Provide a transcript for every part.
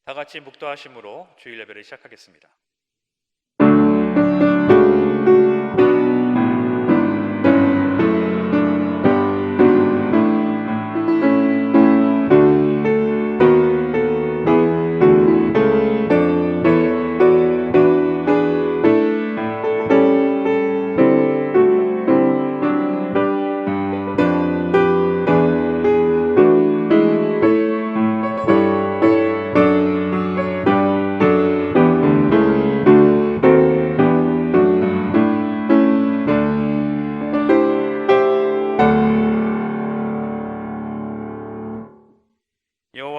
다 같이 묵도하심으로 주일 예배를 시작하겠습니다.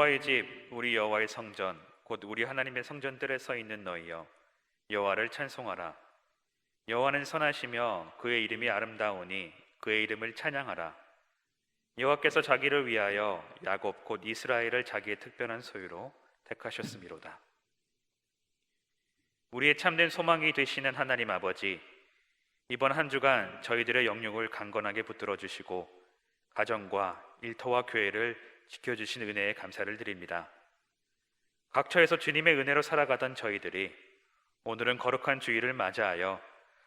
여호와의 집, 우리 여호와의 성전, 곧 우리 하나님의 성전들에 서 있는 너희여, 여호와를 찬송하라. 여호와는 선하시며 그의 이름이 아름다우니 그의 이름을 찬양하라. 여호와께서 자기를 위하여 야곱 곧 이스라엘을 자기의 특별한 소유로 택하셨음이로다. 우리의 참된 소망이 되시는 하나님 아버지, 이번 한 주간 저희들의 영육을 강건하게 붙들어 주시고 가정과 일터와 교회를 지켜주신 은혜에 감사를 드립니다. 각처에서 주님의 은혜로 살아가던 저희들이 오늘은 거룩한 주일을 맞이하여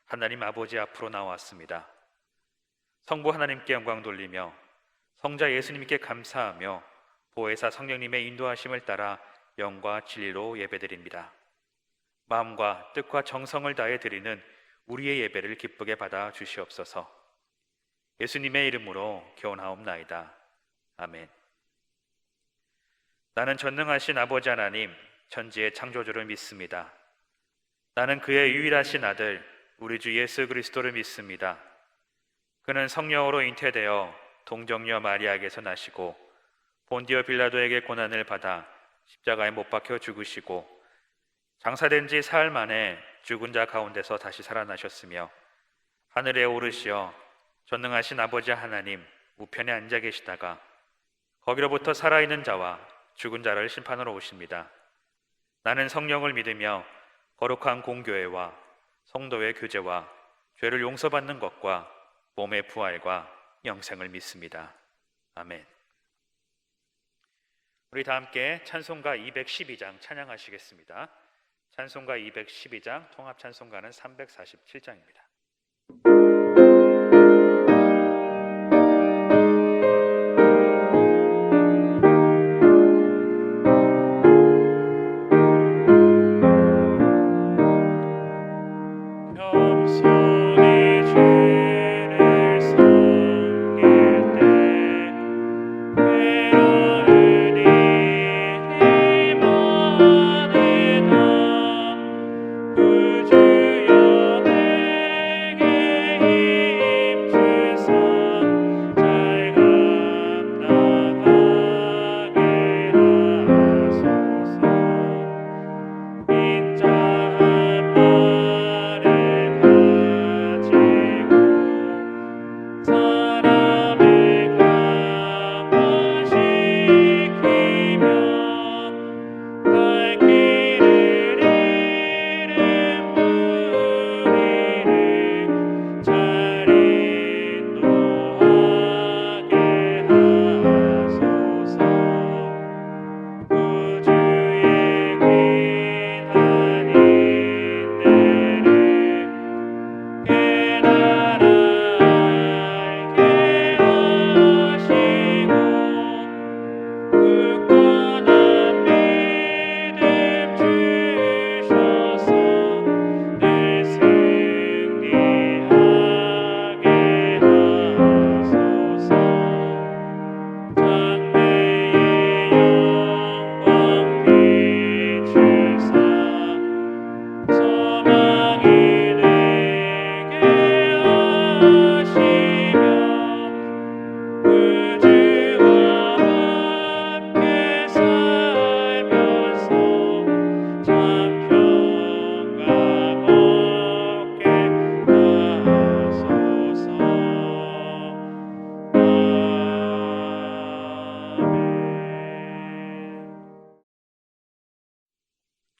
하나님 아버지 앞으로 나왔습니다. 성부 하나님께 영광 돌리며 성자 예수님께 감사하며 보혜사 성령님의 인도하심을 따라 영과 진리로 예배드립니다. 마음과 뜻과 정성을 다해 드리는 우리의 예배를 기쁘게 받아 주시옵소서. 예수님의 이름으로 기원하옵나이다. 아멘. 나는 전능하신 아버지 하나님, 천지의 창조주를 믿습니다. 나는 그의 유일하신 아들, 우리 주 예수 그리스도를 믿습니다. 그는 성령으로 잉태되어 동정녀 마리아에게서 나시고 본디오 빌라도에게 고난을 받아 십자가에 못 박혀 죽으시고 장사된 지 사흘 만에 죽은 자 가운데서 다시 살아나셨으며 하늘에 오르시어 전능하신 아버지 하나님 우편에 앉아 계시다가 거기로부터 살아있는 자와 죽은 자를 심판하러 오십니다. 나는 성령을 믿으며 거룩한 공교회와 성도의 교제와 죄를 용서받는 것과 몸의 부활과 영생을 믿습니다. 아멘. 우리 다 함께 찬송가 212장 찬양하시겠습니다. 찬송가 212장, 통합 찬송가는 347장입니다.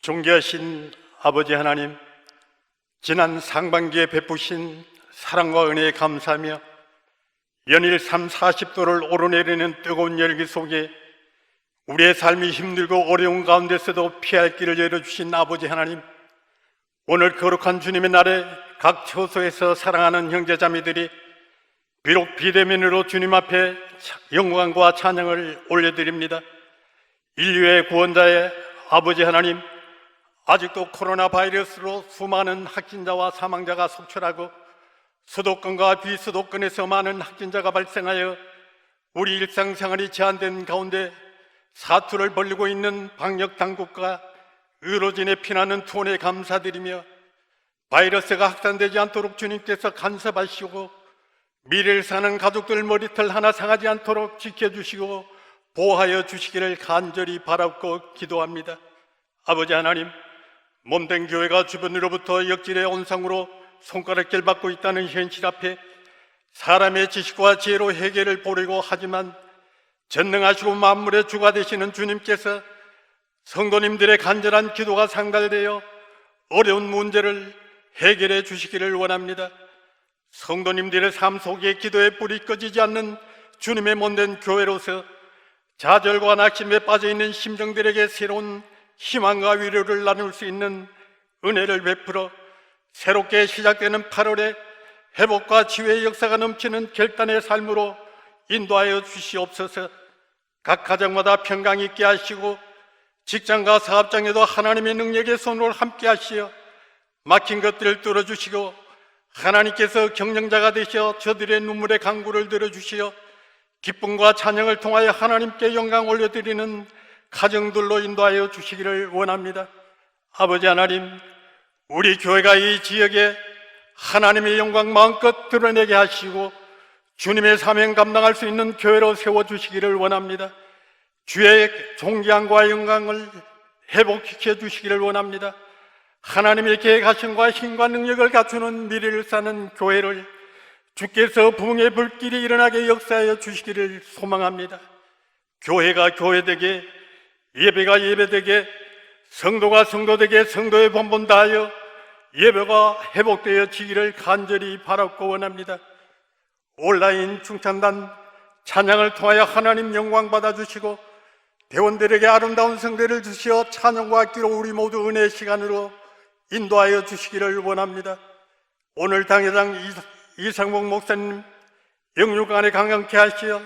존귀하신 아버지 하나님, 지난 상반기에 베푸신 사랑과 은혜에 감사하며 연일 30, 40도를 오르내리는 뜨거운 열기 속에 우리의 삶이 힘들고 어려운 가운데서도 피할 길을 열어주신 아버지 하나님, 오늘 거룩한 주님의 날에 각 처소에서 사랑하는 형제자매들이 비록 비대면으로 주님 앞에 영광과 찬양을 올려드립니다. 인류의 구원자의 아버지 하나님, 아직도 코로나 바이러스로 수많은 확진자와 사망자가 속출하고 수도권과 비수도권에서 많은 확진자가 발생하여 우리 일상생활이 제한된 가운데 사투를 벌이고 있는 방역당국과 의료진의 피나는 투혼에 감사드리며, 바이러스가 확산되지 않도록 주님께서 간섭하시고 미래를 사는 가족들 머리털 하나 상하지 않도록 지켜주시고 보호하여 주시기를 간절히 바라고 기도합니다. 아버지 하나님, 몸된 교회가 주변으로부터 역질의 온상으로 손가락질 받고 있다는 현실 앞에 사람의 지식과 지혜로 해결을 보려고 하지만 전능하시고 만물의 주가 되시는 주님께서 성도님들의 간절한 기도가 상달되어 어려운 문제를 해결해 주시기를 원합니다. 성도님들의 삶 속에 기도의 불이 꺼지지 않는 주님의 몸된 교회로서 좌절과 낙심에 빠져있는 심정들에게 새로운 희망과 위로를 나눌 수 있는 은혜를 베풀어 새롭게 시작되는 8월에 회복과 치유의 역사가 넘치는 결단의 삶으로 인도하여 주시옵소서. 각 가정마다 평강 있게 하시고 직장과 사업장에도 하나님의 능력의 손을 함께 하시어 막힌 것들을 뚫어주시고 하나님께서 경영자가 되시어 저들의 눈물의 강구를 들어주시어 기쁨과 찬양을 통하여 하나님께 영광 올려드리는 가정들로 인도하여 주시기를 원합니다. 아버지 하나님, 우리 교회가 이 지역에 하나님의 영광 마음껏 드러내게 하시고 주님의 사명 감당할 수 있는 교회로 세워주시기를 원합니다. 주의 존귀함과 영광을 회복시켜 주시기를 원합니다. 하나님의 계획하심과 힘과 능력을 갖추는 미래를 사는 교회를 주께서 부흥의 불길이 일어나게 역사하여 주시기를 소망합니다. 교회가 교회되게, 예배가 예배되게, 성도가 성도되게 성도의 본분 다하여 예배가 회복되어 지기를 간절히 바라고 원합니다. 온라인 중창단 찬양을 통하여 하나님 영광 받아주시고 대원들에게 아름다운 성대를 주시어 찬양과 기로 우리 모두 은혜의 시간으로 인도하여 주시기를 원합니다. 오늘 당회장 이상복 목사님 영육간에 강건케 하시어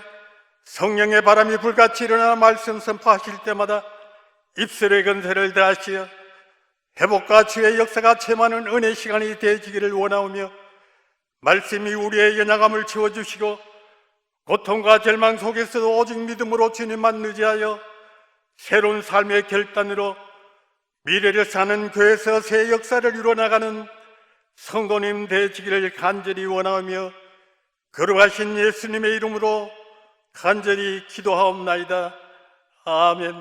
성령의 바람이 불같이 일어나 말씀 선포하실 때마다 입술의 건세를 다하시어 회복과 주의 역사가 체험하는 은혜의 시간이 되어지기를 원하오며, 말씀이 우리의 연약함을 채워주시고 고통과 절망 속에서도 오직 믿음으로 주님만 의지하여 새로운 삶의 결단으로 미래를 사는 교회에서 새 역사를 이루어나가는 성도님 되시기를 간절히 원하며 거룩하신 예수님의 이름으로 간절히 기도하옵나이다. 아멘.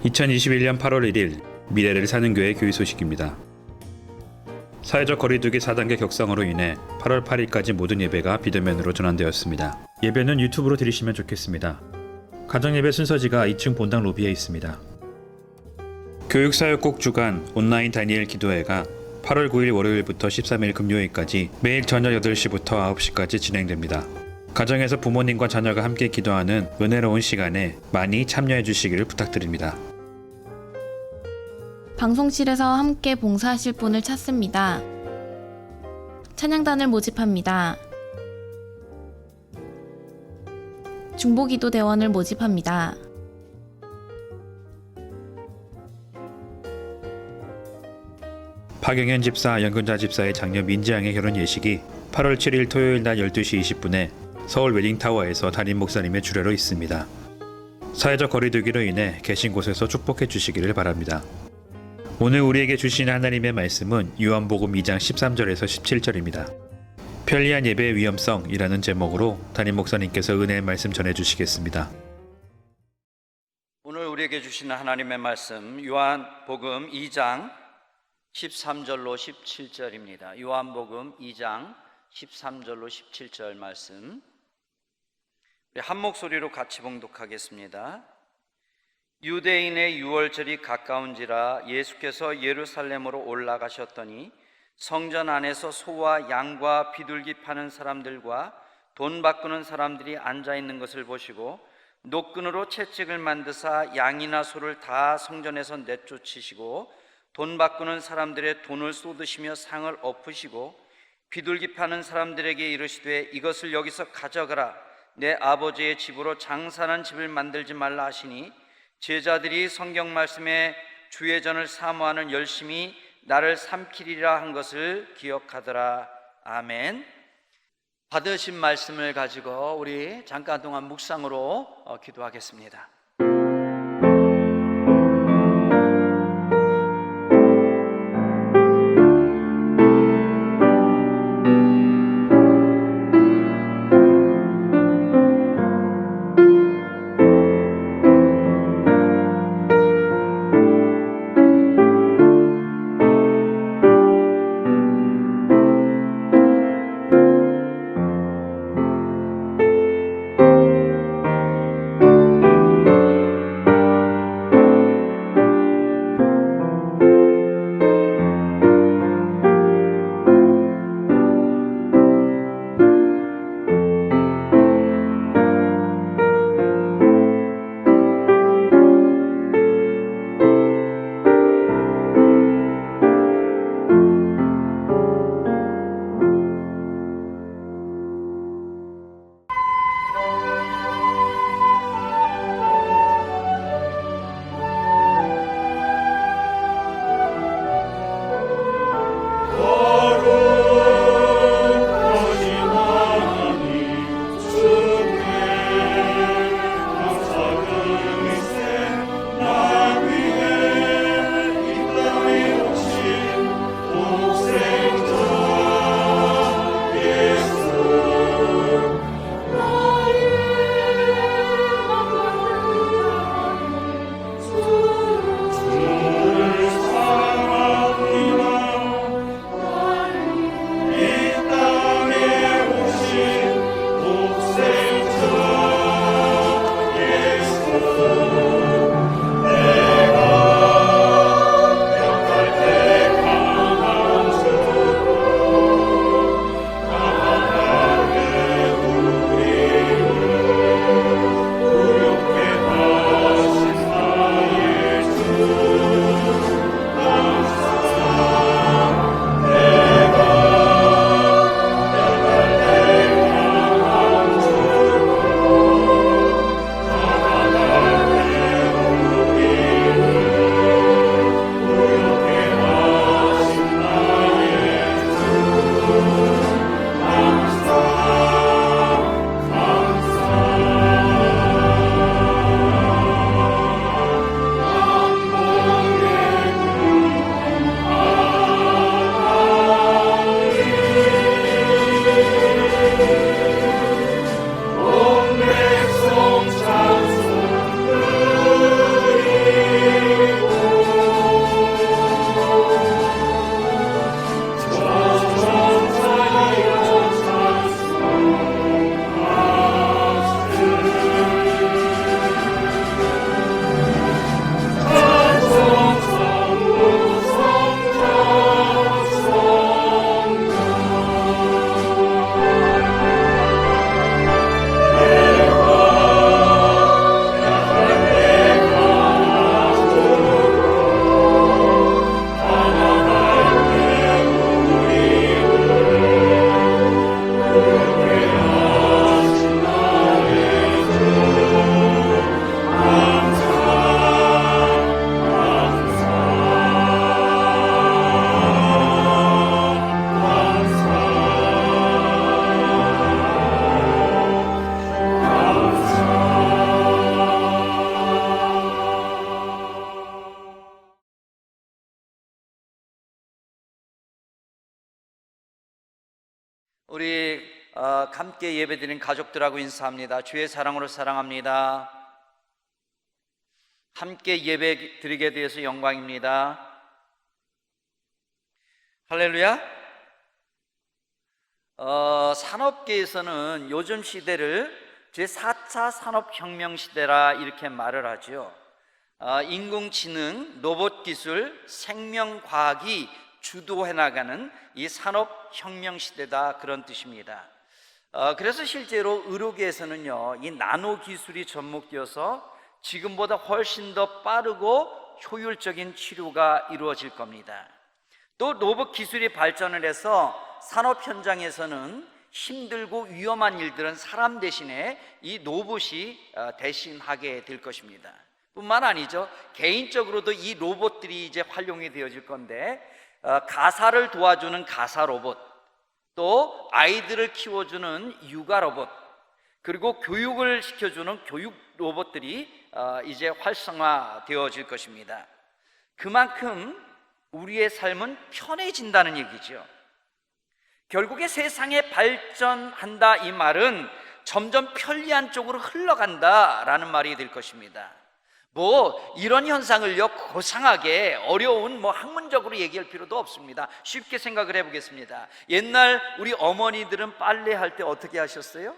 2021년 8월 1일 미래를 사는 교회 교회 소식입니다. 사회적 거리두기 4단계 격상으로 인해 8월 8일까지 모든 예배가 비대면으로 전환되었습니다. 예배는 유튜브로 드리시면 좋겠습니다. 가정예배 순서지가 2층 본당 로비에 있습니다. 교육사역국 주간 온라인 다니엘 기도회가 8월 9일 월요일부터 13일 금요일까지 매일 저녁 8시부터 9시까지 진행됩니다. 가정에서 부모님과 자녀가 함께 기도하는 은혜로운 시간에 많이 참여해 주시기를 부탁드립니다. 방송실에서 함께 봉사하실 분을 찾습니다. 찬양단을 모집합니다. 중보기도대원을 모집합니다. 박영현 집사, 연근자 집사의 장녀 민지양의 결혼 예식이 8월 7일 토요일 낮 12시 20분에 서울 웨딩타워에서 담임 목사님의 주례로 있습니다. 사회적 거리두기로 인해 계신 곳에서 축복해 주시기를 바랍니다. 오늘 우리에게 주신 하나님의 말씀은 요한복음 2장 13절에서 17절입니다. 편리한 예배의 위험성이라는 제목으로 담임 목사님께서 은혜의 말씀 전해주시겠습니다. 오늘 우리에게 주시는 하나님의 말씀 요한복음 2장 13절로 17절입니다. 요한복음 2장 13절로 17절 말씀 우리 한 목소리로 같이 봉독하겠습니다. 유대인의 유월절이 가까운지라 예수께서 예루살렘으로 올라가셨더니 성전 안에서 소와 양과 비둘기 파는 사람들과 돈 바꾸는 사람들이 앉아 있는 것을 보시고 노끈으로 채찍을 만드사 양이나 소를 다 성전에서 내쫓으시고 돈 바꾸는 사람들의 돈을 쏟으시며 상을 엎으시고 비둘기 파는 사람들에게 이르시되 이것을 여기서 가져가라. 내 아버지의 집으로 장사하는 집을 만들지 말라 하시니 제자들이 성경 말씀에 주의 전을 사모하는 열심히 나를 삼키리라 한 것을 기억하더라. 아멘. 받으신 말씀을 가지고 우리 잠깐 동안 묵상으로 기도하겠습니다. 우리 함께 예배드린 가족들하고 인사합니다. 주의 사랑으로 사랑합니다. 함께 예배 드리게 되어서 영광입니다. 할렐루야. 산업계에서는 요즘 시대를 제4차 산업혁명 시대라 이렇게 말을 하죠. 인공지능, 로봇기술, 생명과학이 주도해 나가는 이 산업혁명 시대다, 그런 뜻입니다. 그래서 실제로 의료계에서는요, 이 나노 기술이 접목되어서 지금보다 훨씬 더 빠르고 효율적인 치료가 이루어질 겁니다. 또 로봇 기술이 발전을 해서 산업 현장에서는 힘들고 위험한 일들은 사람 대신에 이 로봇이 대신하게 될 것입니다. 뿐만 아니죠, 개인적으로도 이 로봇들이 이제 활용이 되어질 건데, 가사를 도와주는 가사 로봇, 또 아이들을 키워주는 육아 로봇, 그리고 교육을 시켜주는 교육 로봇들이 이제 활성화되어질 것입니다. 그만큼 우리의 삶은 편해진다는 얘기죠. 결국에 세상에 발전한다, 이 말은 점점 편리한 쪽으로 흘러간다라는 말이 될 것입니다. 이런 현상을요, 고상하게 어려운 학문적으로 얘기할 필요도 없습니다. 쉽게 생각을 해보겠습니다. 옛날 우리 어머니들은 빨래할 때 어떻게 하셨어요?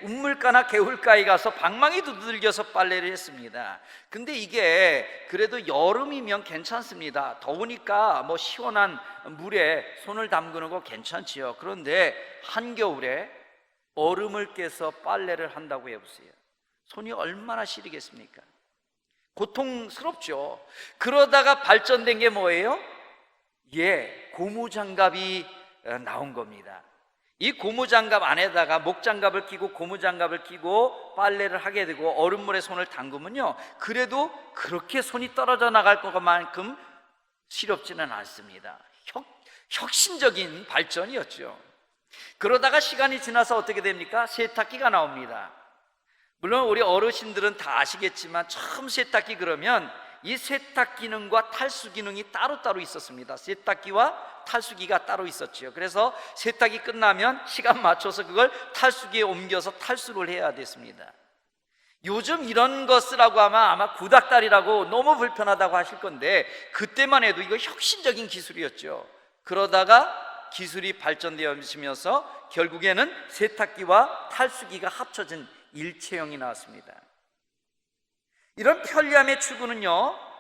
우물가나 개울가에 가서 방망이 두들겨서 빨래를 했습니다. 근데 이게 그래도 여름이면 괜찮습니다. 더우니까 시원한 물에 손을 담그는 거 괜찮지요. 그런데 한겨울에 얼음을 깨서 빨래를 한다고 해보세요. 손이 얼마나 시리겠습니까? 고통스럽죠. 그러다가 발전된 게 뭐예요? 고무장갑이 나온 겁니다. 이 고무장갑 안에다가 목장갑을 끼고 고무장갑을 끼고 빨래를 하게 되고 얼음물에 손을 담그면요, 그래도 그렇게 손이 떨어져 나갈 것만큼 시렵지는 않습니다. 혁신적인 발전이었죠. 그러다가 시간이 지나서 어떻게 됩니까? 세탁기가 나옵니다. 물론 우리 어르신들은 다 아시겠지만 처음 세탁기 그러면 이 세탁 기능과 탈수 기능이 따로따로 있었습니다. 세탁기와 탈수기가 따로 있었지요. 그래서 세탁이 끝나면 시간 맞춰서 그걸 탈수기에 옮겨서 탈수를 해야 됐습니다. 요즘 이런 거 쓰라고 하면 아마 구닥다리라고 너무 불편하다고 하실 건데, 그때만 해도 이거 혁신적인 기술이었죠. 그러다가 기술이 발전되어지면서 결국에는 세탁기와 탈수기가 합쳐진 일체형이 나왔습니다. 이런 편리함의 추구는요,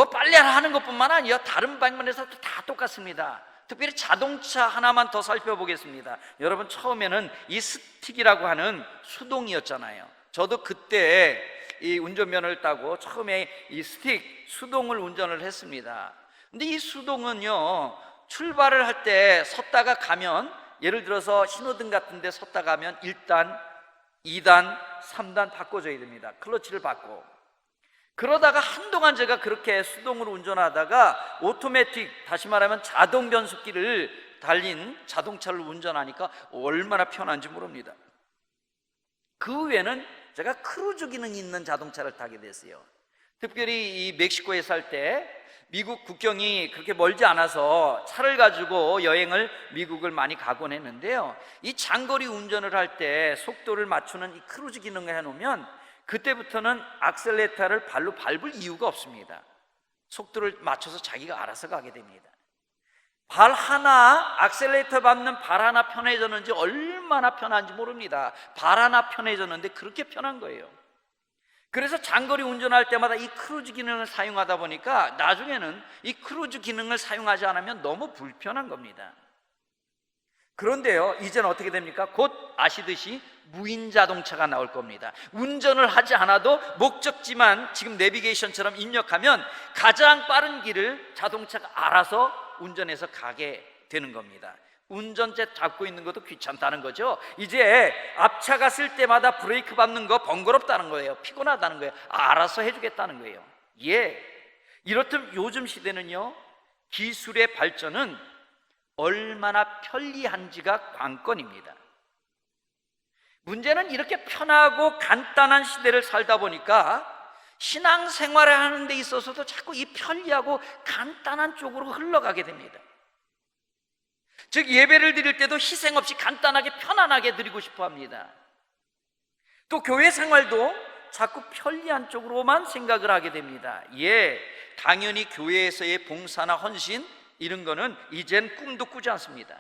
빨래를 하는 것뿐만 아니라 다른 방면에서도 다 똑같습니다. 특별히 자동차 하나만 더 살펴보겠습니다. 여러분, 처음에는 이 스틱이라고 하는 수동이었잖아요. 저도 그때 이 운전면허를 따고 처음에 이 스틱, 수동을 운전을 했습니다. 근데 이 수동은요, 출발을 할 때 섰다가 가면, 예를 들어서 신호등 같은 데 섰다 가면 1단, 2단, 3단 바꿔줘야 됩니다. 클러치를 받고. 그러다가 한동안 제가 그렇게 수동으로 운전하다가 오토매틱, 다시 말하면 자동 변속기를 달린 자동차를 운전하니까 얼마나 편한지 모릅니다. 그 후에는 제가 크루즈 기능이 있는 자동차를 타게 됐어요. 특별히 이 멕시코에 살 때 미국 국경이 그렇게 멀지 않아서 차를 가지고 여행을 미국을 많이 가곤 했는데요, 이 장거리 운전을 할 때 속도를 맞추는 이 크루즈 기능을 해놓으면 그때부터는 악셀레터를 발로 밟을 이유가 없습니다. 속도를 맞춰서 자기가 알아서 가게 됩니다. 발 하나, 악셀레터 밟는 발 하나 편해졌는지 얼마나 편한지 모릅니다. 발 하나 편해졌는데 그렇게 편한 거예요. 그래서 장거리 운전할 때마다 이 크루즈 기능을 사용하다 보니까 나중에는 이 크루즈 기능을 사용하지 않으면 너무 불편한 겁니다. 그런데요, 이제는 어떻게 됩니까? 곧 아시듯이 무인 자동차가 나올 겁니다. 운전을 하지 않아도 목적지만 지금 내비게이션처럼 입력하면 가장 빠른 길을 자동차가 알아서 운전해서 가게 되는 겁니다. 운전대 잡고 있는 것도 귀찮다는 거죠. 이제 앞차가 쓸 때마다 브레이크 밟는 거 번거롭다는 거예요. 피곤하다는 거예요. 알아서 해주겠다는 거예요. 이렇듯 요즘 시대는요, 기술의 발전은 얼마나 편리한지가 관건입니다. 문제는 이렇게 편하고 간단한 시대를 살다 보니까 신앙생활을 하는 데 있어서도 자꾸 이 편리하고 간단한 쪽으로 흘러가게 됩니다. 즉 예배를 드릴 때도 희생 없이 간단하게 편안하게 드리고 싶어 합니다. 또 교회 생활도 자꾸 편리한 쪽으로만 생각을 하게 됩니다. 당연히 교회에서의 봉사나 헌신 이런 거는 이젠 꿈도 꾸지 않습니다.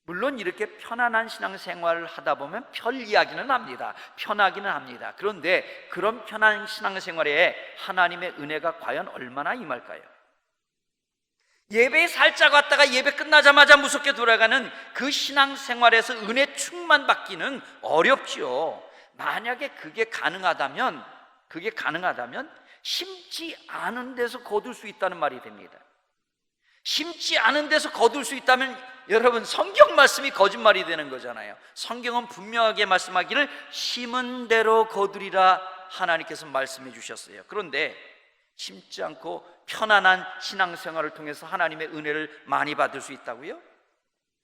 물론 이렇게 편안한 신앙생활을 하다 보면 편리하기는 합니다. 편하기는 합니다. 그런데 그런 편한 신앙생활에 하나님의 은혜가 과연 얼마나 임할까요? 예배에 살짝 왔다가 예배 끝나자마자 무섭게 돌아가는 그 신앙생활에서 은혜 충만 받기는 어렵지요. 만약에 그게 가능하다면 심지 않은 데서 거둘 수 있다는 말이 됩니다. 심지 않은 데서 거둘 수 있다면 여러분, 성경 말씀이 거짓말이 되는 거잖아요. 성경은 분명하게 말씀하기를 심은 대로 거두리라 하나님께서 말씀해 주셨어요. 그런데 심지 않고 편안한 신앙생활을 통해서 하나님의 은혜를 많이 받을 수 있다고요?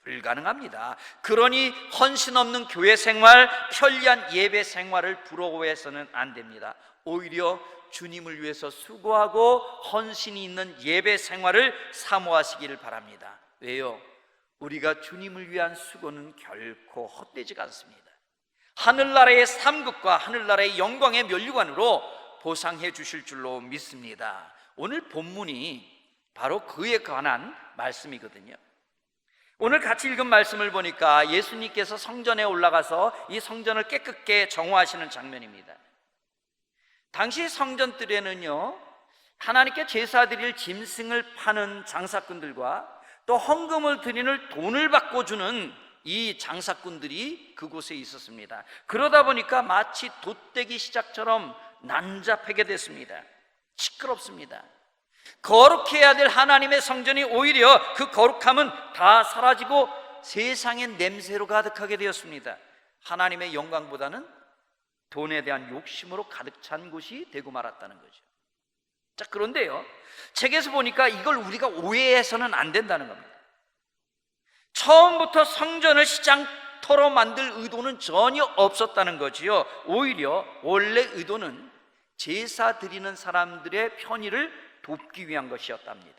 불가능합니다. 그러니 헌신 없는 교회 생활, 편리한 예배 생활을 부러워해서는 안 됩니다. 오히려 주님을 위해서 수고하고 헌신이 있는 예배 생활을 사모하시기를 바랍니다. 왜요? 우리가 주님을 위한 수고는 결코 헛되지가 않습니다. 하늘나라의 상급과 하늘나라의 영광의 면류관으로 보상해 주실 줄로 믿습니다. 오늘 본문이 바로 그에 관한 말씀이거든요. 오늘 같이 읽은 말씀을 보니까 예수님께서 성전에 올라가서 이 성전을 깨끗게 정화하시는 장면입니다. 당시 성전들에는요, 하나님께 제사 드릴 짐승을 파는 장사꾼들과 또 헌금을 드리는 돈을 받고 주는 이 장사꾼들이 그곳에 있었습니다. 그러다 보니까 마치 돛대기 시작처럼 난잡하게 됐습니다. 시끄럽습니다. 거룩해야 될 하나님의 성전이 오히려 그 거룩함은 다 사라지고 세상의 냄새로 가득하게 되었습니다. 하나님의 영광보다는 돈에 대한 욕심으로 가득 찬 곳이 되고 말았다는 거죠. 자, 그런데요, 책에서 보니까 이걸 우리가 오해해서는 안 된다는 겁니다. 처음부터 성전을 시장터로 만들 의도는 전혀 없었다는 거지요. 오히려 원래 의도는 제사 드리는 사람들의 편의를 돕기 위한 것이었답니다.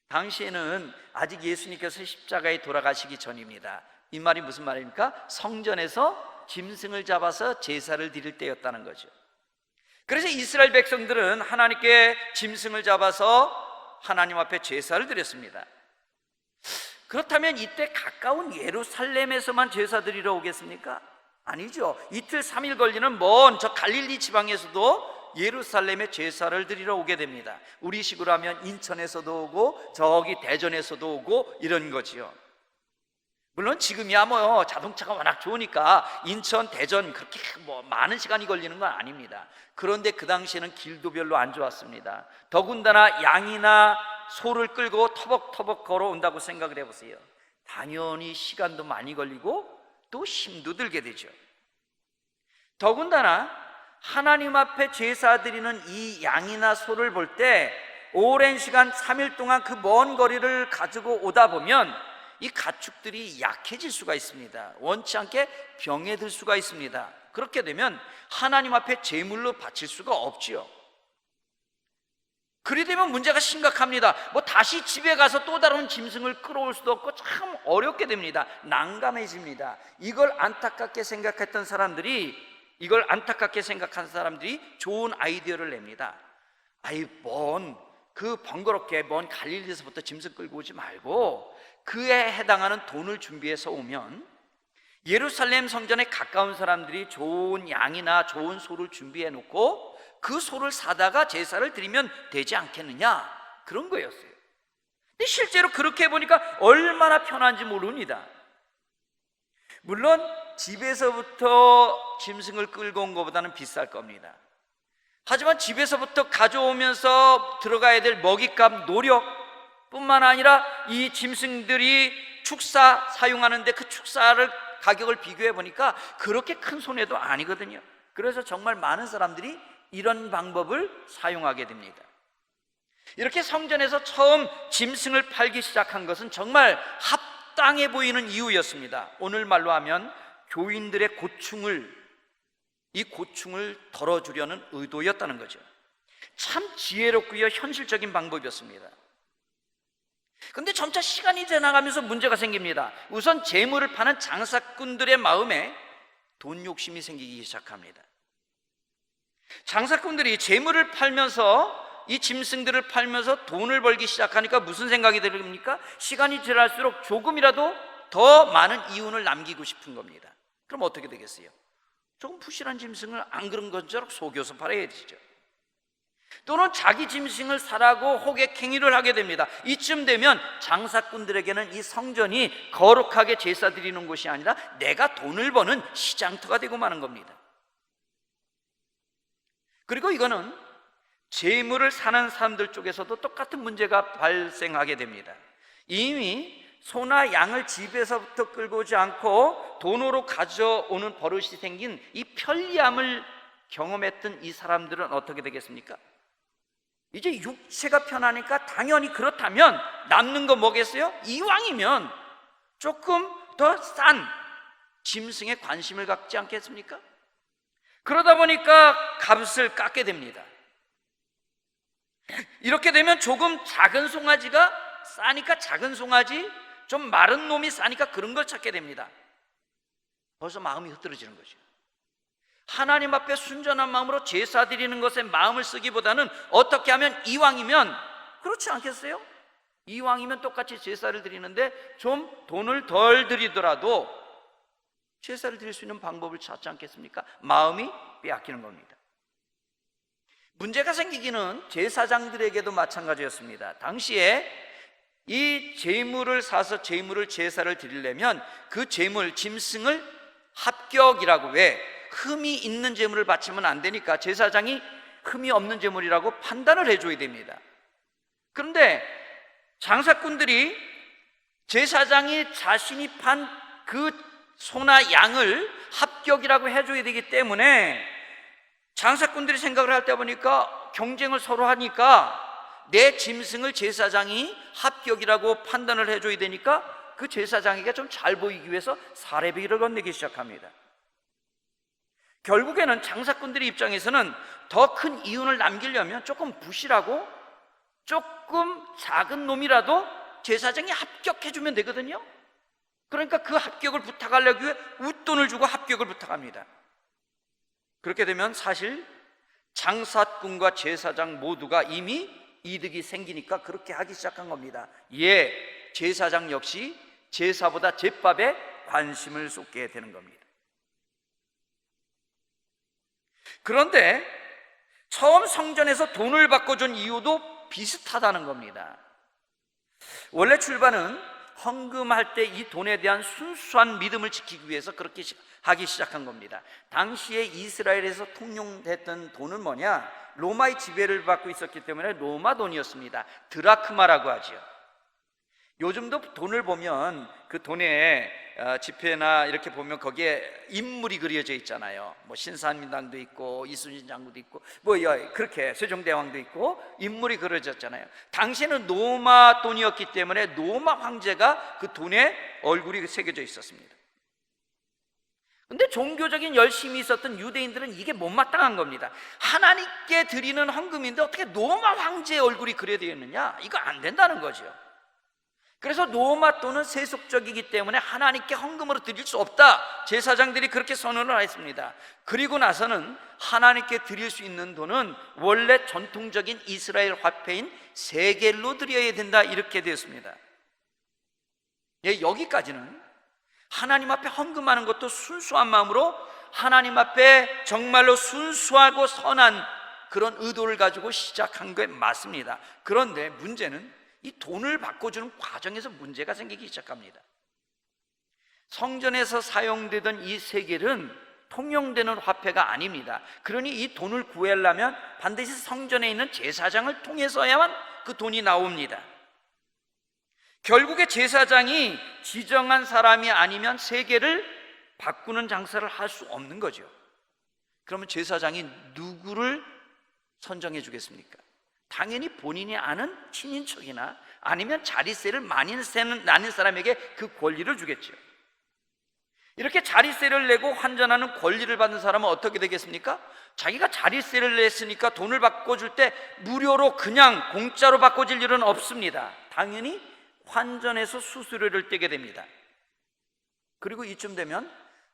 당시에는 아직 예수님께서 십자가에 돌아가시기 전입니다. 이 말이 무슨 말입니까? 성전에서 짐승을 잡아서 제사를 드릴 때였다는 거죠. 그래서 이스라엘 백성들은 하나님께 짐승을 잡아서 하나님 앞에 제사를 드렸습니다. 그렇다면 이때 가까운 예루살렘에서만 제사 드리러 오겠습니까? 아니죠. 이틀 3일 걸리는 먼 저 갈릴리 지방에서도 예루살렘에 제사를 드리러 오게 됩니다. 우리 식으로 하면 인천에서도 오고 저기 대전에서도 오고 이런 거지요. 물론 지금이야 뭐 자동차가 워낙 좋으니까 인천, 대전 그렇게 뭐 많은 시간이 걸리는 건 아닙니다. 그런데 그 당시에는 길도 별로 안 좋았습니다. 더군다나 양이나 소를 끌고 터벅터벅 걸어온다고 생각을 해보세요. 당연히 시간도 많이 걸리고 또 힘도 들게 되죠. 더군다나 하나님 앞에 제사 드리는 이 양이나 소를 볼 때 오랜 시간 3일 동안 그 먼 거리를 가지고 오다 보면 이 가축들이 약해질 수가 있습니다. 원치 않게 병에 들 수가 있습니다. 그렇게 되면 하나님 앞에 제물로 바칠 수가 없지요. 그리 되면 문제가 심각합니다. 뭐 다시 집에 가서 또 다른 짐승을 끌어올 수도 없고 참 어렵게 됩니다. 난감해집니다. 이걸 안타깝게 생각한 사람들이 좋은 아이디어를 냅니다. 그 번거롭게 먼 갈릴리에서부터 짐승 끌고 오지 말고 그에 해당하는 돈을 준비해서 오면 예루살렘 성전에 가까운 사람들이 좋은 양이나 좋은 소를 준비해 놓고 그 소를 사다가 제사를 드리면 되지 않겠느냐, 그런 거였어요. 근데 실제로 그렇게 해보니까 얼마나 편한지 모릅니다. 물론 집에서부터 짐승을 끌고 온 것보다는 비쌀 겁니다. 하지만 집에서부터 가져오면서 들어가야 될 먹잇값, 노력 뿐만 아니라 이 짐승들이 축사 사용하는데 그 축사를 가격을 비교해 보니까 그렇게 큰 손해도 아니거든요. 그래서 정말 많은 사람들이 이런 방법을 사용하게 됩니다. 이렇게 성전에서 처음 짐승을 팔기 시작한 것은 정말 합당해 보이는 이유였습니다. 오늘 말로 하면 교인들의 고충을 덜어주려는 의도였다는 거죠. 참 지혜롭고요 현실적인 방법이었습니다. 근데 점차 시간이 지나가면서 문제가 생깁니다. 우선 재물을 파는 장사꾼들의 마음에 돈 욕심이 생기기 시작합니다. 장사꾼들이 재물을 팔면서, 이 짐승들을 팔면서 돈을 벌기 시작하니까 무슨 생각이 듭니까? 시간이 지날수록 조금이라도 더 많은 이윤을 남기고 싶은 겁니다. 그럼 어떻게 되겠어요? 조금 부실한 짐승을 안 그런 것처럼 속여서 팔아야 되죠. 또는 자기 짐승을 사라고 호객행위를 하게 됩니다. 이쯤 되면 장사꾼들에게는 이 성전이 거룩하게 제사 드리는 곳이 아니라 내가 돈을 버는 시장터가 되고 마는 겁니다. 그리고 이거는 재물을 사는 사람들 쪽에서도 똑같은 문제가 발생하게 됩니다. 이미 소나 양을 집에서부터 끌고 오지 않고 돈으로 가져오는 버릇이 생긴 이 편리함을 경험했던 이 사람들은 어떻게 되겠습니까? 이제 육체가 편하니까 당연히 그렇다면 남는 거 뭐겠어요? 이왕이면 조금 더 싼 짐승에 관심을 갖지 않겠습니까? 그러다 보니까 값을 깎게 됩니다. 이렇게 되면 조금 작은 송아지가 싸니까 작은 송아지, 좀 마른 놈이 싸니까 그런 걸 찾게 됩니다. 벌써 마음이 흐트러지는 거죠. 하나님 앞에 순전한 마음으로 제사 드리는 것에 마음을 쓰기보다는 어떻게 하면 이왕이면, 그렇지 않겠어요? 이왕이면 똑같이 제사를 드리는데 좀 돈을 덜 들이더라도 제사를 드릴 수 있는 방법을 찾지 않겠습니까? 마음이 빼앗기는 겁니다. 문제가 생기기는 제사장들에게도 마찬가지였습니다. 당시에 이 제물을 사서 제물을 제사를 드리려면 그 제물, 짐승을 합격이라고, 왜? 흠이 있는 제물을 바치면 안 되니까 제사장이 흠이 없는 제물이라고 판단을 해줘야 됩니다. 그런데 장사꾼들이 제사장이 자신이 판 그 소나 양을 합격이라고 해줘야 되기 때문에 장사꾼들이 생각을 할 때 보니까 경쟁을 서로 하니까 내 짐승을 제사장이 합격이라고 판단을 해줘야 되니까 그 제사장에게 좀 잘 보이기 위해서 사례비를 건네기 시작합니다. 결국에는 장사꾼들의 입장에서는 더 큰 이윤을 남기려면 조금 부실하고 조금 작은 놈이라도 제사장이 합격해주면 되거든요. 그러니까 그 합격을 부탁하려기 위해 웃돈을 주고 합격을 부탁합니다. 그렇게 되면 사실 장사꾼과 제사장 모두가 이미 이득이 생기니까 그렇게 하기 시작한 겁니다. 예, 제사장 역시 제사보다 제밥에 관심을 쏟게 되는 겁니다. 그런데 처음 성전에서 돈을 바꿔준 이유도 비슷하다는 겁니다. 원래 출발은 헌금할 때 이 돈에 대한 순수한 믿음을 지키기 위해서 그렇게 하기 시작한 겁니다. 당시에 이스라엘에서 통용됐던 돈은 뭐냐? 로마의 지배를 받고 있었기 때문에 로마 돈이었습니다. 드라크마라고 하죠. 요즘도 돈을 보면 그 돈에 지폐나 이렇게 보면 거기에 인물이 그려져 있잖아요. 뭐 신사임당도 있고 이순신 장군도 있고 뭐 그렇게 세종대왕도 있고 인물이 그려졌잖아요. 당시에는 로마 돈이었기 때문에 로마 황제가 그 돈에 얼굴이 새겨져 있었습니다. 근데 종교적인 열심이 있었던 유대인들은 이게 못마땅한 겁니다. 하나님께 드리는 헌금인데 어떻게 로마 황제의 얼굴이 그려져 있느냐? 이거 안 된다는 거죠. 그래서 로마 돈은 세속적이기 때문에 하나님께 헌금으로 드릴 수 없다. 제사장들이 그렇게 선언을 했습니다. 그리고 나서는 하나님께 드릴 수 있는 돈은 원래 전통적인 이스라엘 화폐인 세겔로 드려야 된다, 이렇게 되었습니다. 예, 여기까지는 하나님 앞에 헌금하는 것도 순수한 마음으로 하나님 앞에 정말로 순수하고 선한 그런 의도를 가지고 시작한 게 맞습니다. 그런데 문제는 이 돈을 바꿔주는 과정에서 문제가 생기기 시작합니다. 성전에서 사용되던 이 세겔은 통용되는 화폐가 아닙니다. 그러니 이 돈을 구하려면 반드시 성전에 있는 제사장을 통해서야만 그 돈이 나옵니다. 결국에 제사장이 지정한 사람이 아니면 세겔을 바꾸는 장사를 할 수 없는 거죠. 그러면 제사장이 누구를 선정해 주겠습니까? 당연히 본인이 아는 친인척이나 아니면 자리세를 많이 내는 사람에게 그 권리를 주겠죠. 이렇게 자리세를 내고 환전하는 권리를 받는 사람은 어떻게 되겠습니까? 자기가 자리세를 냈으니까 돈을 바꿔줄 때 무료로 그냥 공짜로 바꿔줄 일은 없습니다. 당연히 환전해서 수수료를 떼게 됩니다. 그리고 이쯤 되면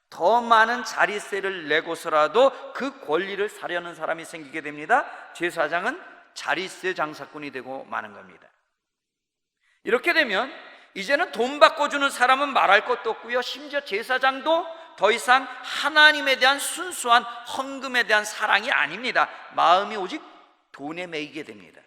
더 많은 자릿세를 내고서라도 그 권리를 사려는 사람이 생기게 됩니다. 제사장은 자릿세 장사꾼이 되고 마는 겁니다. 이렇게 되면 이제는 돈 받고 주는 사람은 말할 것도 없고요, 심지어 제사장도 더 이상 하나님에 대한 순수한 헌금에 대한 사랑이 아닙니다. 마음이 오직 돈에 매이게 됩니다.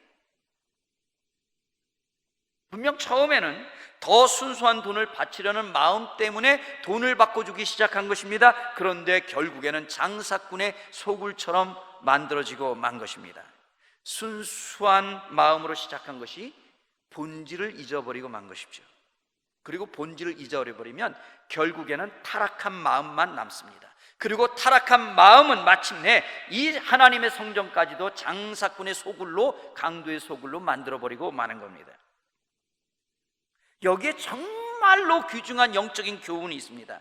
분명 처음에는 더 순수한 돈을 바치려는 마음 때문에 돈을 바꿔주기 시작한 것입니다. 그런데 결국에는 장사꾼의 소굴처럼 만들어지고 만 것입니다. 순수한 마음으로 시작한 것이 본질을 잊어버리고 만 것이죠. 그리고 본질을 잊어버리면 결국에는 타락한 마음만 남습니다. 그리고 타락한 마음은 마침내 이 하나님의 성전까지도 장사꾼의 소굴로, 강도의 소굴로 만들어버리고 마는 겁니다. 여기에 정말로 귀중한 영적인 교훈이 있습니다.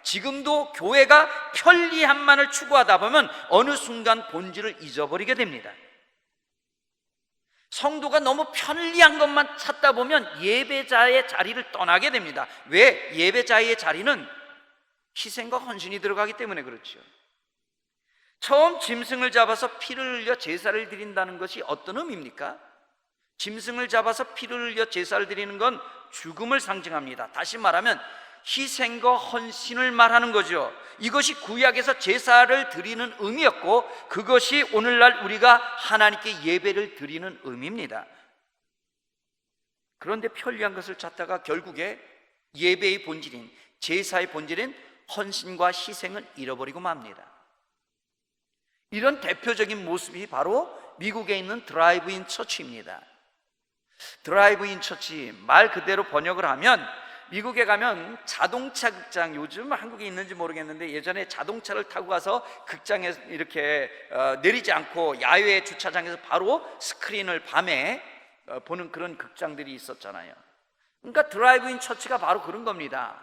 지금도 교회가 편리함만을 추구하다 보면 어느 순간 본질을 잊어버리게 됩니다. 성도가 너무 편리한 것만 찾다 보면 예배자의 자리를 떠나게 됩니다. 왜? 예배자의 자리는 희생과 헌신이 들어가기 때문에 그렇죠. 처음 짐승을 잡아서 피를 흘려 제사를 드린다는 것이 어떤 의미입니까? 짐승을 잡아서 피를 흘려 제사를 드리는 건 죽음을 상징합니다. 다시 말하면 희생과 헌신을 말하는 거죠. 이것이 구약에서 제사를 드리는 의미였고, 그것이 오늘날 우리가 하나님께 예배를 드리는 의미입니다. 그런데 편리한 것을 찾다가 결국에 예배의 본질인, 제사의 본질인 헌신과 희생을 잃어버리고 맙니다. 이런 대표적인 모습이 바로 미국에 있는 드라이브인 처치입니다. 드라이브인 처치, 말 그대로 번역을 하면 미국에 가면 자동차 극장, 요즘 한국에 있는지 모르겠는데 예전에 자동차를 타고 가서 극장에 이렇게 내리지 않고 야외 주차장에서 바로 스크린을 밤에 보는 그런 극장들이 있었잖아요. 그러니까 드라이브인 처치가 바로 그런 겁니다.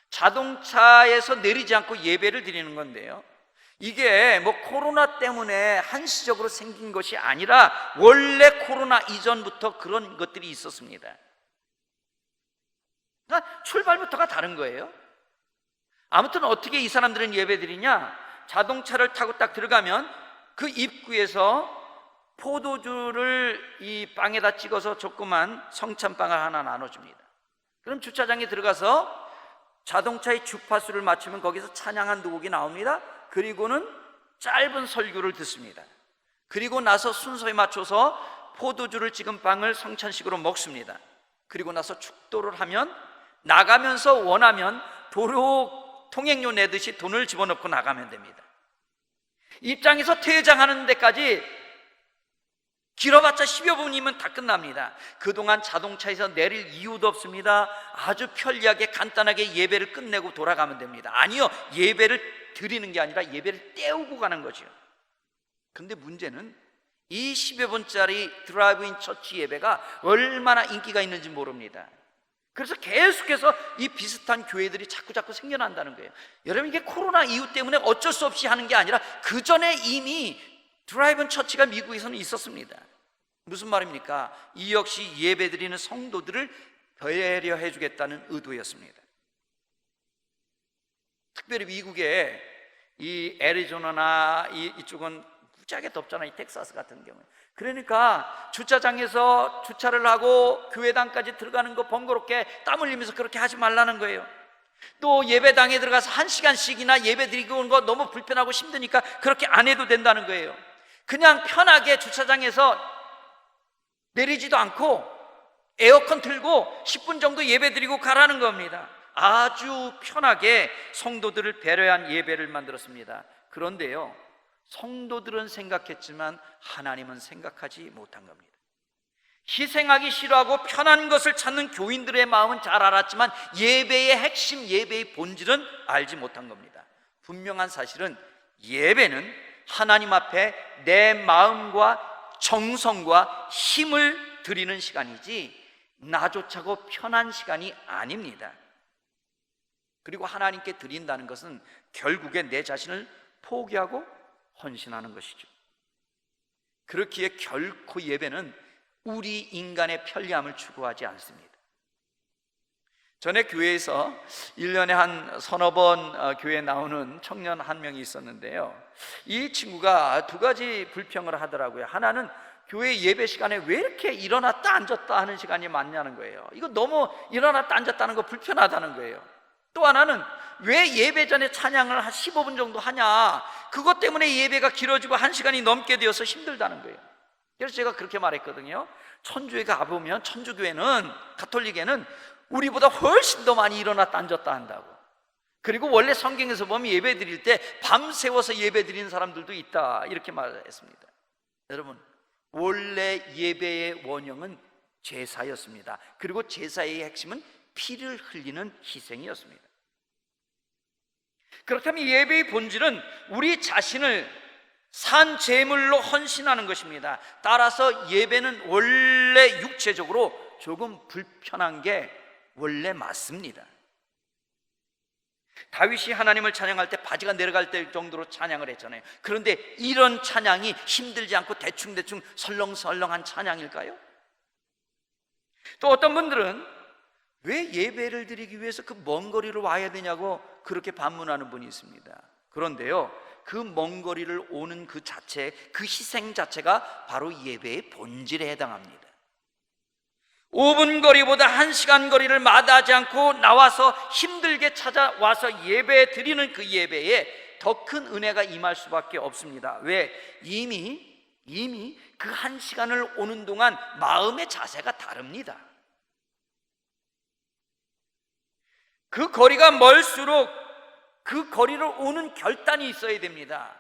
자동차에서 내리지 않고 예배를 드리는 건데요, 이게 뭐 코로나 때문에 한시적으로 생긴 것이 아니라 원래 코로나 이전부터 그런 것들이 있었습니다. 그러니까 출발부터가 다른 거예요. 아무튼 어떻게 이 사람들은 예배드리냐? 자동차를 타고 딱 들어가면 그 입구에서 포도주를 이 빵에다 찍어서 조그만 성찬빵을 하나 나눠줍니다. 그럼 주차장에 들어가서 자동차의 주파수를 맞추면 거기서 찬양한 두 곡이 나옵니다. 그리고는 짧은 설교를 듣습니다. 그리고 나서 순서에 맞춰서 포도주를 찍은 빵을 성찬식으로 먹습니다. 그리고 나서 축도를 하면 나가면서 원하면 도로 통행료 내듯이 돈을 집어넣고 나가면 됩니다. 입장에서 퇴장하는 데까지 길어봤자 10여 분이면 다 끝납니다. 그동안 자동차에서 내릴 이유도 없습니다. 아주 편리하게 간단하게 예배를 끝내고 돌아가면 됩니다. 아니요, 예배를 드리는 게 아니라 예배를 때우고 가는 거죠. 근데 문제는 이 10여 분짜리 드라이브인 처치 예배가 얼마나 인기가 있는지 모릅니다. 그래서 계속해서 이 비슷한 교회들이 자꾸 생겨난다는 거예요. 여러분, 이게 코로나 이후 때문에 어쩔 수 없이 하는 게 아니라 그 전에 이미 드라이브인 처치가 미국에서는 있었습니다. 무슨 말입니까? 이 역시 예배드리는 성도들을 배려해 주겠다는 의도였습니다. 특별히 미국의 이 애리조나나 이쪽은 무지하게 덥잖아요. 이 텍사스 같은 경우에. 그러니까 주차장에서 주차를 하고 교회당까지 들어가는 거 번거롭게 땀 흘리면서 그렇게 하지 말라는 거예요. 또 예배당에 들어가서 1시간씩이나 예배 드리고 오는 거 너무 불편하고 힘드니까 그렇게 안 해도 된다는 거예요. 그냥 편하게 주차장에서 내리지도 않고 에어컨 틀고 10분 정도 예배 드리고 가라는 겁니다. 아주 편하게 성도들을 배려한 예배를 만들었습니다. 그런데요, 성도들은 생각했지만 하나님은 생각하지 못한 겁니다. 희생하기 싫어하고 편한 것을 찾는 교인들의 마음은 잘 알았지만 예배의 핵심, 예배의 본질은 알지 못한 겁니다. 분명한 사실은 예배는 하나님 앞에 내 마음과 정성과 힘을 드리는 시간이지 나조차고 편한 시간이 아닙니다. 그리고 하나님께 드린다는 것은 결국에 내 자신을 포기하고 헌신하는 것이죠. 그렇기에 결코 예배는 우리 인간의 편리함을 추구하지 않습니다. 전에 교회에서 1년에 한 서너 번 교회에 나오는 청년 한 명이 있었는데요, 이 친구가 두 가지 불평을 하더라고요. 하나는 교회 예배 시간에 왜 이렇게 일어났다 앉았다 하는 시간이 많냐는 거예요. 이거 너무 일어났다 앉았다 하는 거 불편하다는 거예요. 또 하나는 왜 예배 전에 찬양을 한 15분 정도 하냐, 그것 때문에 예배가 길어지고 1시간이 넘게 되어서 힘들다는 거예요. 그래서 제가 그렇게 말했거든요. 천주에 가보면, 천주교회는, 가톨릭에는 우리보다 훨씬 더 많이 일어났다 앉았다 한다고. 그리고 원래 성경에서 보면 예배 드릴 때 밤새워서 예배 드리는 사람들도 있다, 이렇게 말했습니다. 여러분, 원래 예배의 원형은 제사였습니다. 그리고 제사의 핵심은 피를 흘리는 희생이었습니다. 그렇다면 예배의 본질은 우리 자신을 산 제물로 헌신하는 것입니다. 따라서 예배는 원래 육체적으로 조금 불편한 게 원래 맞습니다. 다윗이 하나님을 찬양할 때 바지가 내려갈 때 정도로 찬양을 했잖아요. 그런데 이런 찬양이 힘들지 않고 대충대충 설렁설렁한 찬양일까요? 또 어떤 분들은 왜 예배를 드리기 위해서 그 먼 거리를 와야 되냐고 그렇게 반문하는 분이 있습니다. 그런데요, 그 먼 거리를 오는 그 자체, 그 희생 자체가 바로 예배의 본질에 해당합니다. 5분 거리보다 1시간 거리를 마다하지 않고 나와서 힘들게 찾아와서 예배 드리는 그 예배에 더 큰 은혜가 임할 수밖에 없습니다. 왜? 이미 그 1시간을 오는 동안 마음의 자세가 다릅니다. 그 거리가 멀수록 그 거리를 오는 결단이 있어야 됩니다.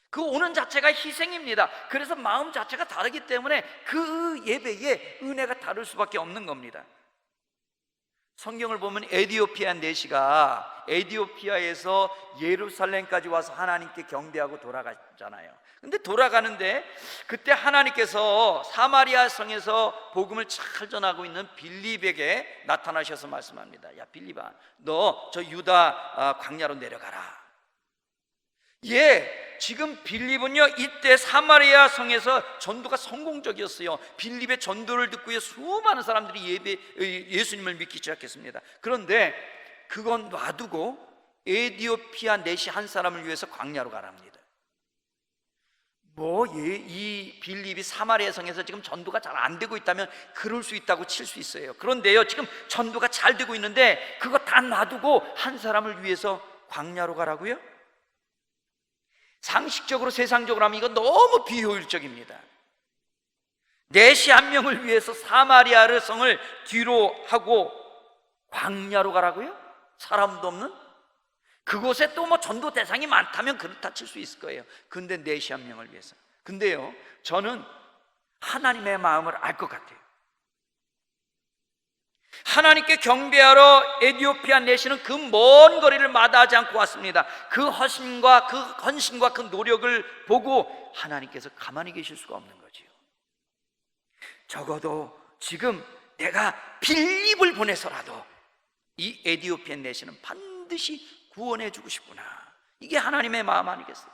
그 오는 자체가 희생입니다. 그래서 마음 자체가 다르기 때문에 그 예배에 은혜가 다를 수밖에 없는 겁니다. 성경을 보면 에디오피아 내시가 에디오피아에서 예루살렘까지 와서 하나님께 경배하고 돌아가잖아요. 근데 돌아가는데 그때 하나님께서 사마리아 성에서 복음을 잘 전하고 있는 빌립에게 나타나셔서 말씀합니다. 야, 빌립아, 너 저 유다 광야로 내려가라. 지금 빌립은요, 이때 사마리아 성에서 전도가 성공적이었어요. 빌립의 전도를 듣고 수많은 사람들이 예수님을 믿기 시작했습니다. 그런데 그건 놔두고 에디오피아 내시 한 사람을 위해서 광야로 가랍니다. 이 빌립이 사마리아 성에서 지금 전도가 잘 안 되고 있다면 그럴 수 있다고 칠 수 있어요. 그런데요, 지금 전도가 잘 되고 있는데 그거 다 놔두고 한 사람을 위해서 광야로 가라고요? 상식적으로, 세상적으로 하면 이거 너무 비효율적입니다. 내시 한 명을 위해서 사마리아 성을 뒤로 하고 광야로 가라고요? 사람도 없는? 그곳에 또 전도 대상이 많다면 그렇다 칠 수 있을 거예요. 근데 내시 한 명을 위해서. 근데요, 저는 하나님의 마음을 알 것 같아요. 하나님께 경배하러 에디오피아 내시는 그 먼 거리를 마다하지 않고 왔습니다. 그 헌신과 그 노력을 보고 하나님께서 가만히 계실 수가 없는 거지요. 적어도 지금 내가 빌립을 보내서라도 이 에디오피아 내시는 반드시 구원해 주고 싶구나. 이게 하나님의 마음 아니겠어요?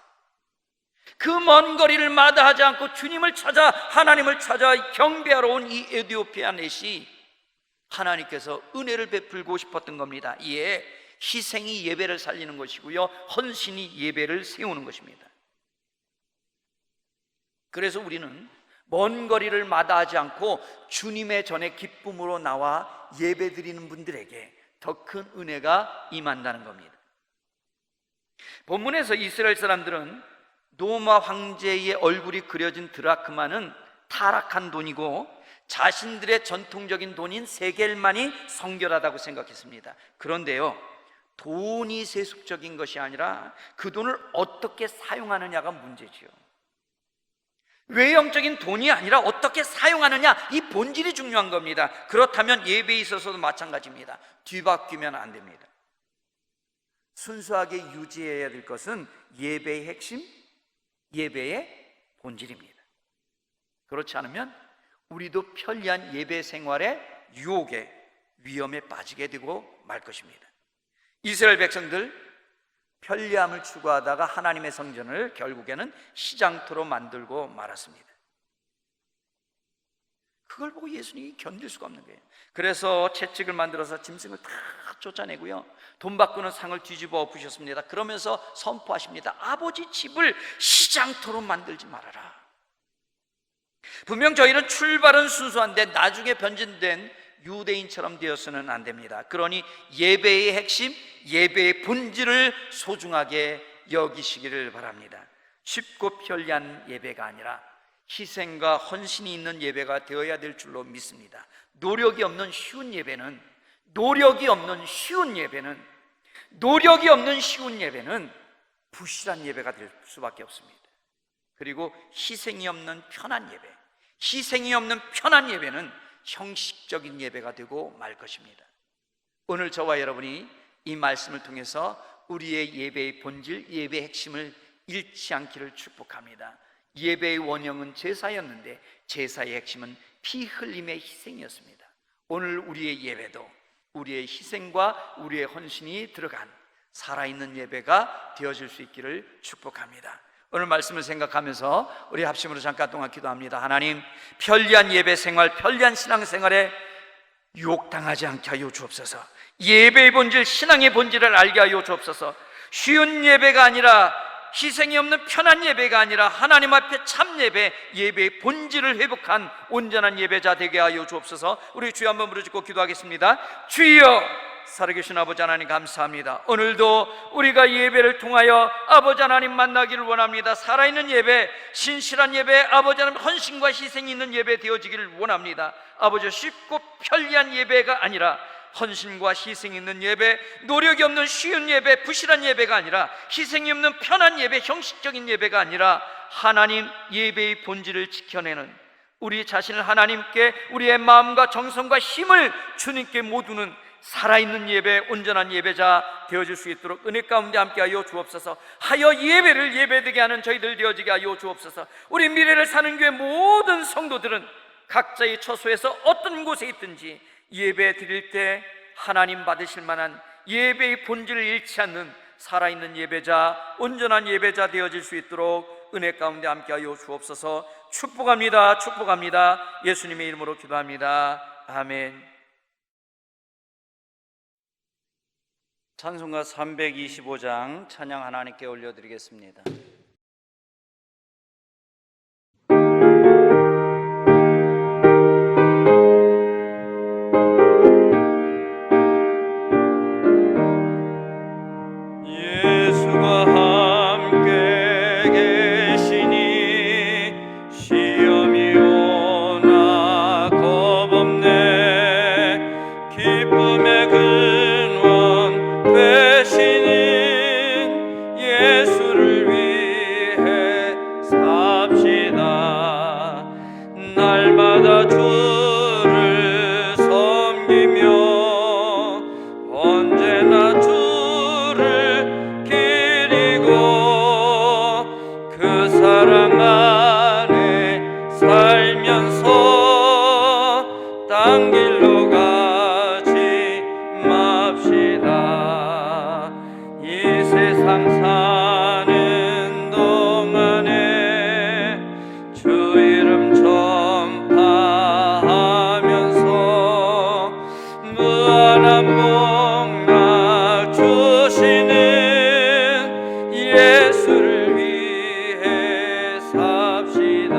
그 먼 거리를 마다하지 않고 주님을 찾아, 하나님을 찾아 경배하러 온 이 에디오피아 넷이 하나님께서 은혜를 베풀고 싶었던 겁니다. 이에 희생이 예배를 살리는 것이고요, 헌신이 예배를 세우는 것입니다. 그래서 우리는 먼 거리를 마다하지 않고 주님의 전에 기쁨으로 나와 예배 드리는 분들에게 더 큰 은혜가 임한다는 겁니다. 본문에서 이스라엘 사람들은 노마 황제의 얼굴이 그려진 드라크마는 타락한 돈이고 자신들의 전통적인 돈인 세겔만이 성결하다고 생각했습니다. 그런데요, 돈이 세속적인 것이 아니라 그 돈을 어떻게 사용하느냐가 문제지요. 외형적인 돈이 아니라 어떻게 사용하느냐, 이 본질이 중요한 겁니다. 그렇다면 예배에 있어서도 마찬가지입니다. 뒤바뀌면 안 됩니다. 순수하게 유지해야 될 것은 예배의 핵심, 예배의 본질입니다. 그렇지 않으면 우리도 편리한 예배 생활의 유혹에, 위험에 빠지게 되고 말 것입니다. 이스라엘 백성들 편리함을 추구하다가 하나님의 성전을 결국에는 시장터로 만들고 말았습니다. 그걸 보고 예수님이 견딜 수가 없는 거예요. 그래서 채찍을 만들어서 짐승을 다 쫓아내고요, 돈 바꾸는 상을 뒤집어 엎으셨습니다. 그러면서 선포하십니다. 아버지 집을 시장터로 만들지 말아라. 분명 저희는 출발은 순수한데 나중에 변질된 유대인처럼 되어서는 안 됩니다. 그러니 예배의 핵심, 예배의 본질을 소중하게 여기시기를 바랍니다. 쉽고 편리한 예배가 아니라 희생과 헌신이 있는 예배가 되어야 될 줄로 믿습니다. 노력이 없는 쉬운 예배는 부실한 예배가 될 수밖에 없습니다. 그리고 희생이 없는 편한 예배는 형식적인 예배가 되고 말 것입니다. 오늘 저와 여러분이 이 말씀을 통해서 우리의 예배의 본질, 예배의 핵심을 잃지 않기를 축복합니다. 예배의 원형은 제사였는데 제사의 핵심은 피 흘림의 희생이었습니다. 오늘 우리의 예배도 우리의 희생과 우리의 헌신이 들어간 살아있는 예배가 되어질 수 있기를 축복합니다. 오늘 말씀을 생각하면서 우리 합심으로 잠깐 동안 기도합니다. 하나님, 편리한 예배 생활, 편리한 신앙 생활에 유혹당하지 않게 하여 주옵소서. 예배의 본질, 신앙의 본질을 알게 하여 주옵소서. 쉬운 예배가 아니라, 희생이 없는 편한 예배가 아니라 하나님 앞에 참 예배, 예배의 본질을 회복한 온전한 예배자 되게 하여 주옵소서. 우리 주여 한번 부르짖고 기도하겠습니다. 주여, 살아계신 아버지 하나님 감사합니다. 오늘도 우리가 예배를 통하여 아버지 하나님 만나기를 원합니다. 살아있는 예배, 신실한 예배, 아버지 하나님 헌신과 희생이 있는 예배 되어지기를 원합니다. 아버지, 쉽고 편리한 예배가 아니라 헌신과 희생이 있는 예배, 노력이 없는 쉬운 예배, 부실한 예배가 아니라, 희생이 없는 편한 예배, 형식적인 예배가 아니라 하나님 예배의 본질을 지켜내는, 우리 자신을 하나님께 우리의 마음과 정성과 힘을 주님께 모두는 살아있는 예배, 온전한 예배자 되어질 수 있도록 은혜 가운데 함께하여 주옵소서. 하여 예배를 예배되게 하는 저희들 되어지게 하여 주옵소서. 우리 미래를 사는 교회 모든 성도들은 각자의 처소에서 어떤 곳에 있든지 예배 드릴 때 하나님 받으실 만한 예배의 본질을 잃지 않는 살아있는 예배자, 온전한 예배자 되어질 수 있도록 은혜 가운데 함께하여 주옵소서. 축복합니다. 축복합니다. 예수님의 이름으로 기도합니다. 아멘. 찬송가 325장 찬양 하나님께 올려드리겠습니다. 예수가 함께 계시니 시험이 오나 겁없네. 기쁨의 근원 되시는 예수를 위해 삽시다. 날마다 주를 섬기며 언제나 주를 기리고 그 사랑 안에 살면서 딴 길로 가지 맙시다. 이 세상 사는 동안에 주 이름 전파하면서 무한한 복락 주시는 예수를 위해 삽시다.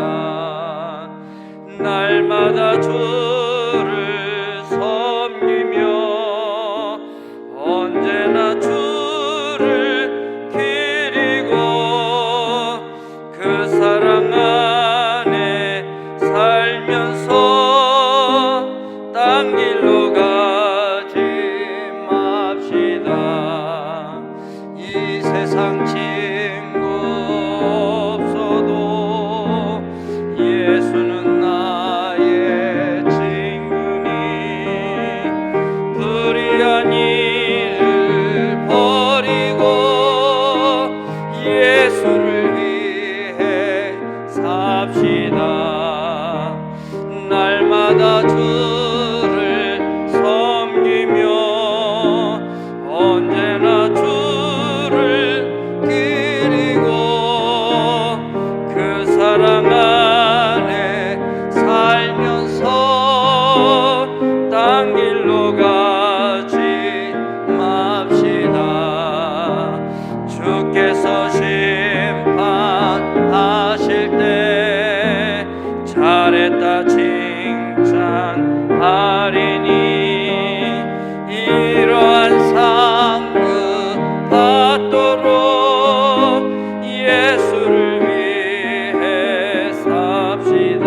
날마다 주를 섬기며 언제나 주를 기리고 그 사랑 안에 살면서 딴 길로 가지 맙시다. 이 세상 친구 없어도 예수는 나의 잘했다 칭찬하리니 이러한 상급 받도록 예수를 위해 삽시다.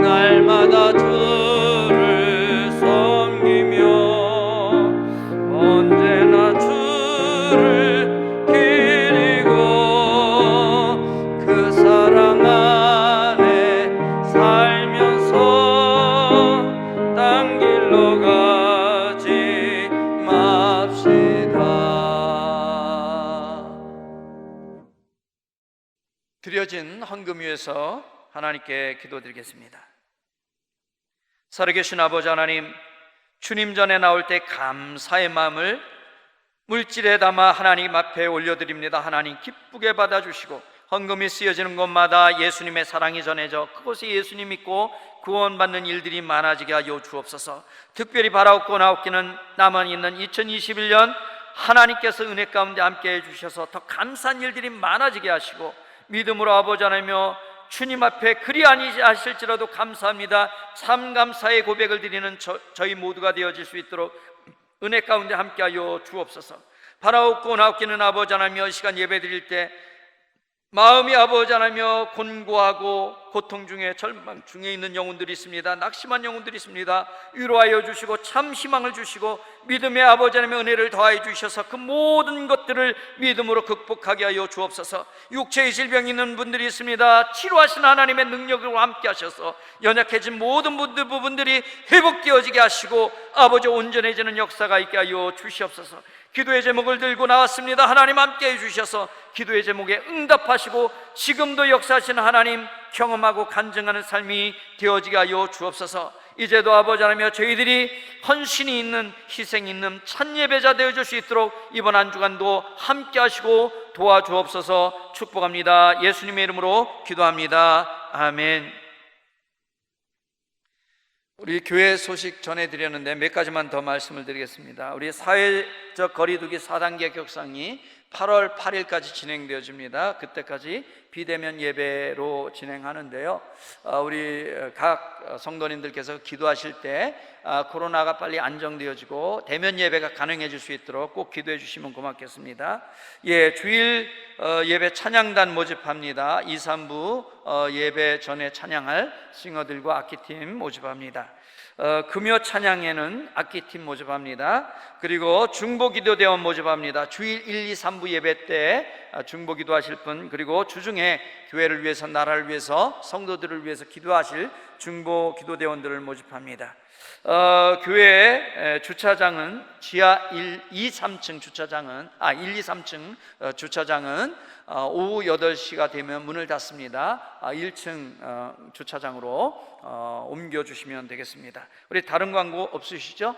날마다 주를 섬기며 언제나 주를 기리고 그 사랑 안에 살면서 딴 길로 가지 맙시다. 드려진 헌금 위에서 하나님께 기도드리겠습니다. 살아계신 아버지 하나님, 주님 전에 나올 때 감사의 마음을 물질에 담아 하나님 앞에 올려드립니다. 하나님 기쁘게 받아주시고 헌금이 쓰여지는 곳마다 예수님의 사랑이 전해져 그곳에 예수님 믿고 구원받는 일들이 많아지게 하여 주옵소서. 특별히 바라옵고 나옵기는 남아있는 2021년 하나님께서 은혜 가운데 함께 해주셔서 더 감사한 일들이 많아지게 하시고 믿음으로 아버지 하나님여 주님 앞에 그리 아니하실지라도 감사합니다. 참 감사의 고백을 드리는 저희 모두가 되어질 수 있도록 은혜 가운데 함께하여 주옵소서. 바라옵고 나옵기는 아버지 하나님여 이 시간 예배 드릴 때 마음이 아버지 하나님여 곤고하고 고통 중에 절망 중에 있는 영혼들이 있습니다. 낙심한 영혼들이 있습니다. 위로하여 주시고 참 희망을 주시고 믿음의 아버지 하나님의 은혜를 더하여 주셔서 그 모든 것들을 믿음으로 극복하게 하여 주옵소서. 육체의 질병이 있는 분들이 있습니다. 치료하신 하나님의 능력으로 함께 하셔서 연약해진 모든 부분들이 회복되어지게 하시고 아버지 온전해지는 역사가 있게 하여 주시옵소서. 기도의 제목을 들고 나왔습니다. 하나님 함께 해주셔서 기도의 제목에 응답하시고 지금도 역사하시는 하나님 경험하고 간증하는 삶이 되어지게 하여 주옵소서. 이제도 아버지 하나며 저희들이 헌신이 있는 희생이 있는 찬예배자 되어줄 수 있도록 이번 한 주간도 함께 하시고 도와주옵소서. 축복합니다. 예수님의 이름으로 기도합니다. 아멘. 우리 교회 소식 전해드렸는데 몇 가지만 더 말씀을 드리겠습니다. 우리 사회적 거리두기 4단계 격상이 8월 8일까지 진행되어집니다. 그때까지 비대면 예배로 진행하는데요. 우리 각 성도님들께서 기도하실 때 코로나가 빨리 안정되어지고 대면 예배가 가능해질 수 있도록 꼭 기도해 주시면 고맙겠습니다. 예, 주일 예배 찬양단 모집합니다. 2, 3부 예배 전에 찬양할 싱어들과 악기팀 모집합니다. 금요 찬양에는 악기팀 모집합니다. 그리고 중보기도대원 모집합니다. 주일 1, 2, 3부 예배 때 중보기도 하실 분, 그리고 주중에 교회를 위해서 나라를 위해서 성도들을 위해서 기도하실 중보기도대원들을 모집합니다. 교회 주차장은 지하 1, 2, 3층 주차장은 1, 2, 3층 주차장은 오후 8시가 되면 문을 닫습니다. 1층 주차장으로 옮겨주시면 되겠습니다. 우리 다른 광고 없으시죠?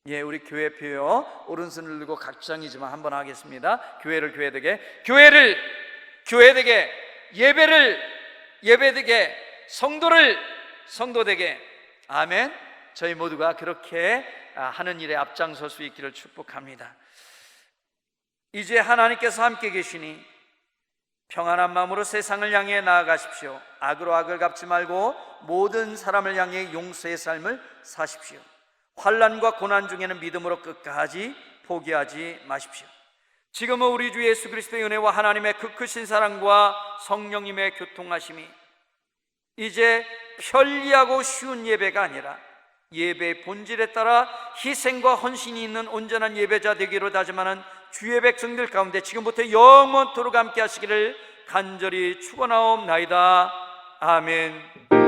예, 우리 교회표요 오른손을 들고 각장이지만 한번 하겠습니다. 교회를 교회되게, 교회를 교회되게, 예배를 예배되게, 성도를 성도되게. 아멘. 저희 모두가 그렇게 하는 일에 앞장설 수 있기를 축복합니다. 이제 하나님께서 함께 계시니 평안한 마음으로 세상을 향해 나아가십시오. 악으로 악을 갚지 말고 모든 사람을 향해 용서의 삶을 사십시오. 환난과 고난 중에는 믿음으로 끝까지 포기하지 마십시오. 지금은 우리 주 예수 그리스도의 은혜와 하나님의 그 크신 사랑과 성령님의 교통하심이 이제 편리하고 쉬운 예배가 아니라 예배의 본질에 따라 희생과 헌신이 있는 온전한 예배자 되기로 다짐하는 주의 백성들 가운데 지금부터 영원토록 함께 하시기를 간절히 축원하옵나이다. 아멘.